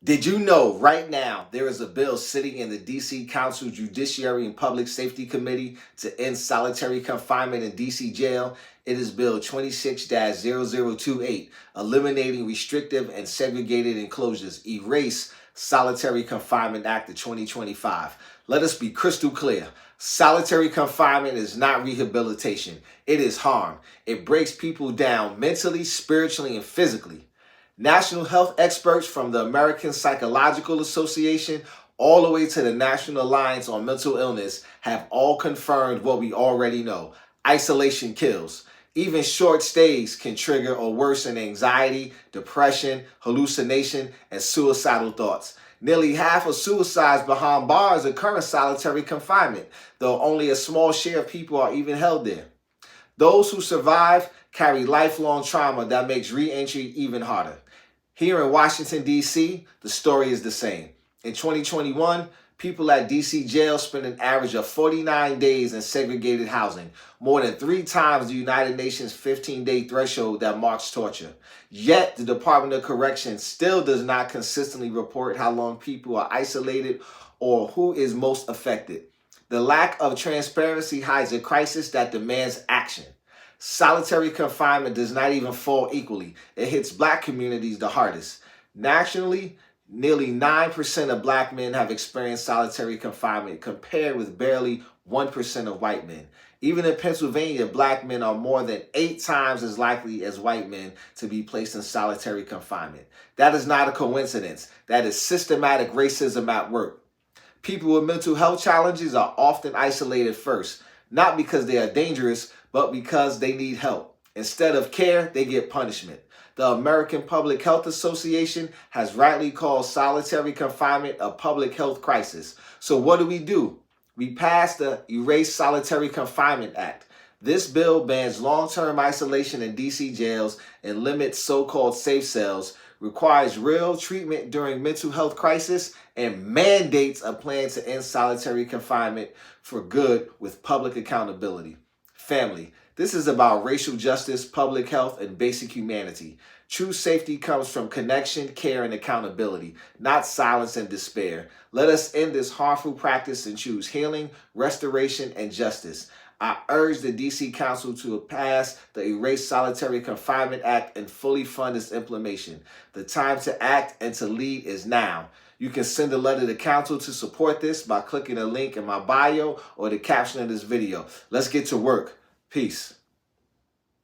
Did you know right now there is a bill sitting in the DC Council Judiciary and Public Safety Committee to end solitary confinement in DC jail? It is Bill 26-0028, eliminating restrictive and segregated enclosures, erase Solitary Confinement Act of 2025. Let us be crystal clear. Solitary confinement is not rehabilitation. It is harm. It breaks people down mentally, spiritually, and physically. National health experts from the American Psychological Association all the way to the National Alliance on Mental Illness have all confirmed what we already know. Isolation kills. Even short stays can trigger or worsen anxiety, depression, hallucination, and suicidal thoughts. Nearly half of suicides behind bars occur in solitary confinement, though only a small share of people are even held there. Those who survive carry lifelong trauma that makes re-entry even harder. Here in Washington, D.C., the story is the same. In 2021, people at D.C. jail spent an average of 49 days in segregated housing, more than 3 times the United Nations 15-day threshold that marks torture. Yet, the Department of Corrections still does not consistently report how long people are isolated or who is most affected. The lack of transparency hides a crisis that demands action. Solitary confinement does not even fall equally. It hits Black communities the hardest. Nationally, nearly 9% of Black men have experienced solitary confinement, compared with barely 1% of white men. Even in Pennsylvania, Black men are more than 8 times as likely as white men to be placed in solitary confinement. That is not a coincidence. That is systematic racism at work. People with mental health challenges are often isolated first, not because they are dangerous, but because they need help. Instead of care, they get punishment. The American Public Health Association has rightly called solitary confinement a public health crisis. So what do? We passed the Erase Solitary Confinement Act. This bill bans long-term isolation in DC jails and limits so-called safe cells, requires real treatment during mental health crisis, and mandates a plan to end solitary confinement for good with public accountability. Family, this is about racial justice, public health, and basic humanity. True safety comes from connection, care, and accountability, not silence and despair. Let us end this harmful practice and choose healing, restoration, and justice. I urge the DC Council to pass the Erase Solitary Confinement Act and fully fund its implementation. The time to act and to lead is now. You can send a letter to council to support this by clicking the link in my bio or the caption of this video. Let's get to work. Peace.